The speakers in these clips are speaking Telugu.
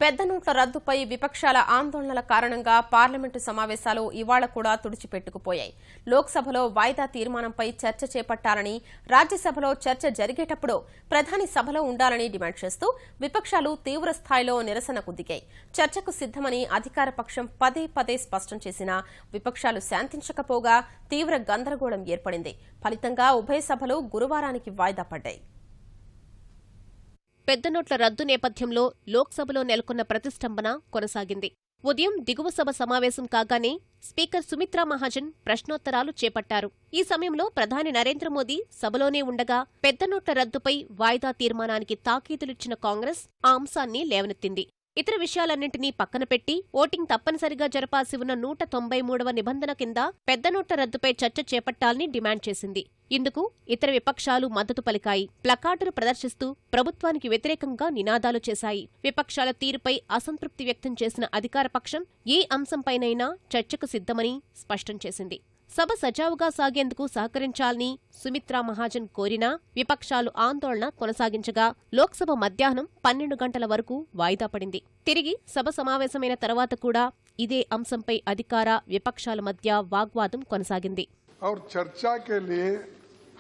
పెద్ద నోట్ల రద్దుపై విపక్షాల ఆందోళనల కారణంగా పార్లమెంటు సమావేశాలు ఇవాళ కూడా తుడిచిపెట్టుకుపోయాయి. లోక్సభలో వాయిదా తీర్మానంపై చర్చ చేపట్టాలని, రాజ్యసభలో చర్చ జరిగేటప్పుడు ప్రధాని సభలో ఉండాలని డిమాండ్ చేస్తూ విపక్షాలు తీవ్ర స్థాయిలో నిరసనకు దిగాయి. చర్చకు సిద్దమని అధికార పక్షం పదే పదే స్పష్టం చేసినా విపక్షాలు శాంతించకపోగా తీవ్ర గందరగోళం ఏర్పడింది. ఫలితంగా ఉభయ సభలు గురువారానికి వాయిదా పడ్డాయి. పెద్ద నోట్ల రద్దు నేపథ్యంలో లోక్సభలో నెలకొన్న ప్రతిష్టంభన కొనసాగింది. ఉదయం దిగువ సభ సమావేశం కాగానే స్పీకర్ సుమిత్రా మహాజన్ ప్రశ్నోత్తరాలు చేపట్టారు. ఈ సమయంలో ప్రధాని నరేంద్ర మోదీ సభలోనే ఉండగా పెద్ద నోట్ల రద్దుపై వాయిదా తీర్మానానికి తాకీదులిచ్చిన కాంగ్రెస్ ఆ అంశాన్ని లేవనెత్తింది. ఇతర విషయాలన్నింటినీ పక్కన పెట్టి ఓటింగ్ తప్పనిసరిగా జరపాల్సి ఉన్న 193వ నిబంధన కింద పెద్ద నోట్ల రద్దుపై చర్చ చేపట్టాలని డిమాండ్ చేసింది. ఇందుకు ఇతర విపక్షాలు మద్దతు పలికాయి. ప్లకార్డులు ప్రదర్శిస్తూ ప్రభుత్వానికి వ్యతిరేకంగా నినాదాలు చేశాయి. విపక్షాల తీరుపై అసంతృప్తి వ్యక్తం చేసిన అధికార పక్షం ఏ అంశంపైనైనా చర్చకు సిద్దమని స్పష్టం చేసింది. సభ సజావుగా సాగేందుకు సహకరించాలని సుమిత్రా మహాజన్ కోరినా విపక్షాలు ఆందోళన కొనసాగించగా లోక్సభ మధ్యాహ్నం 12 గంటల వరకు వాయిదా పడింది. తిరిగి సభ సమావేశమైన తర్వాత కూడా ఇదే అంశంపై అధికార విపక్షాల మధ్య వాగ్వాదం కొనసాగింది. और चर्चा के लिए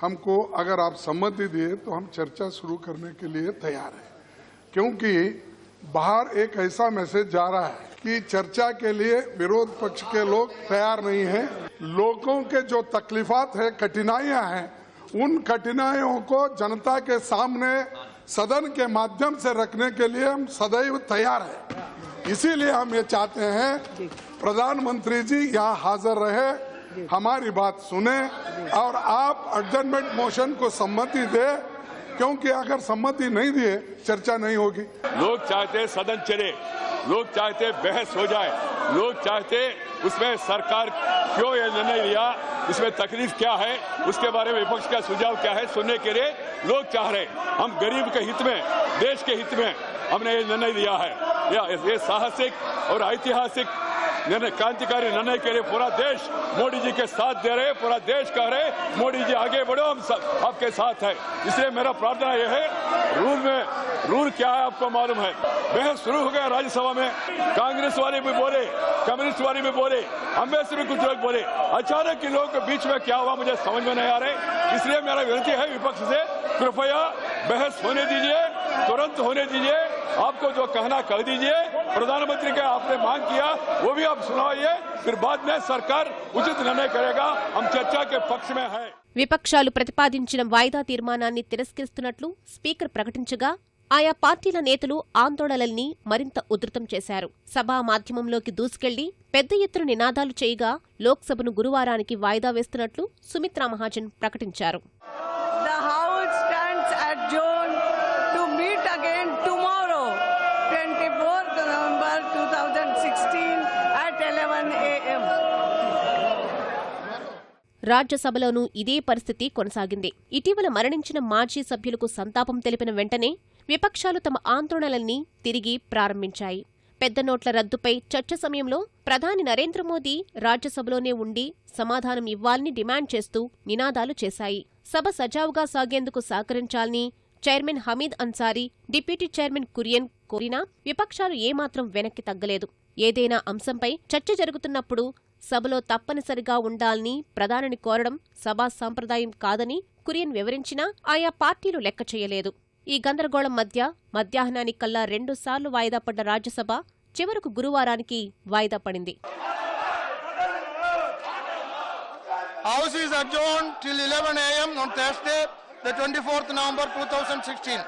हमको अगर आप सम्मति दिए तो हम चर्चा शुरू करने के लिए तैयार हैं, क्योंकि बाहर एक ऐसा मैसेज जा रहा है कि चर्चा के लिए विरोध पक्ष के लोग तैयार नहीं हैं। लोगों के जो तकलीफात है, कठिनाइयां हैं, उन कठिनाइयों को जनता के सामने सदन के माध्यम से रखने के लिए हम सदैव तैयार हैं। इसीलिए हम ये चाहते हैं प्रधानमंत्री जी यहाँ हाजिर रहे, हमारी बात सुने और आप एडजर्नमेंट मोशन को सम्मति दे, क्योंकि अगर सम्मति नहीं दिए चर्चा नहीं होगी। लोग चाहते सदन चले, लोग चाहते बहस हो जाए, लोग चाहते उसमें सरकार क्यों ये निर्णय लिया, इसमें तकलीफ क्या है, उसके बारे में विपक्ष का सुझाव क्या है सुनने के लिए लोग चाह रहे। हम गरीब के हित में, देश के हित में हमने ये निर्णय लिया है। ये साहसिक और ऐतिहासिक निर्णय, क्रांतिकारी निर्णय के लिए पूरा देश मोदी जी के साथ दे रहे, पूरा देश कह रहे मोदी जी आगे बढ़ो, हम सब आपके साथ है। इसलिए मेरा प्रार्थना यह है, रूल क्या है आपको मालूम है। बहस शुरू हो गया राज्यसभा में, कांग्रेस वाले भी बोले, कम्युनिस्ट वाले भी बोले, हम में से भी कुछ लोग बोले। अचानक इन लोगों के बीच में क्या हुआ मुझे समझ में नहीं आ रहे। इसलिए मेरा विनती है विपक्ष से, कृपया बहस होने दीजिए, तुरंत होने दीजिए, आपको जो कहना कह दीजिए। प्रधानमंत्री का आपने मांग किया वो भी आप सुनाइए, फिर बाद में सरकार उचित निर्णय करेगा। हम चर्चा के पक्ष में है। విపక్షాలు ప్రతిపాదించిన వాయిదా తీర్మానాన్ని తిరస్కరిస్తున్నట్లు స్పీకర్ ప్రకటించగా ఆయా పార్టీల నేతలు ఆందోళనల్ని మరింత ఉధృతం చేశారు. సభా మాధ్యమంలోకి దూసుకెళ్లి పెద్ద ఎత్తున నినాదాలు చేయగా లోక్సభను గురువారానికి వాయిదా వేస్తున్నట్లు సుమిత్రా మహాజన్ ప్రకటించారు. రాజ్యసభలోనూ ఇదే పరిస్థితి కొనసాగింది. ఇటీవల మరణించిన మాజీ సభ్యులకు సంతాపం తెలిపిన వెంటనే విపక్షాలు తమ ఆందోళనల్ని తిరిగి ప్రారంభించాయి. పెద్ద నోట్ల రద్దుపై చర్చ సమయంలో ప్రధాని నరేంద్ర మోదీ రాజ్యసభలోనే ఉండి సమాధానం ఇవ్వాలని డిమాండ్ చేస్తూ నినాదాలు చేశాయి. సభ సజావుగా సాగేందుకు సహకరించాలని chairman Hamid Ansari, deputy chairman Kurien కోరినా విపక్షాలు ఏమాత్రం వెనక్కి తగ్గలేదు. ఏదైనా అంశంపై చర్చ జరుగుతున్నప్పుడు సభలో తప్పనిసరిగా ఉండాలని ప్రధానిని కోరడం సభా సంప్రదాయం కాదని కురియన్ వివరించినా ఆయా పార్టీలు లెక్క చేయలేదు. ఈ గందరగోళం మధ్య మధ్యాహ్నానికల్లా 2 సార్లు వాయిదా పడ్డ రాజ్యసభ చివరకు గురువారానికి వాయిదా పడింది. House is adjourned till 11 a.m. on Thursday, the 24th November 2016.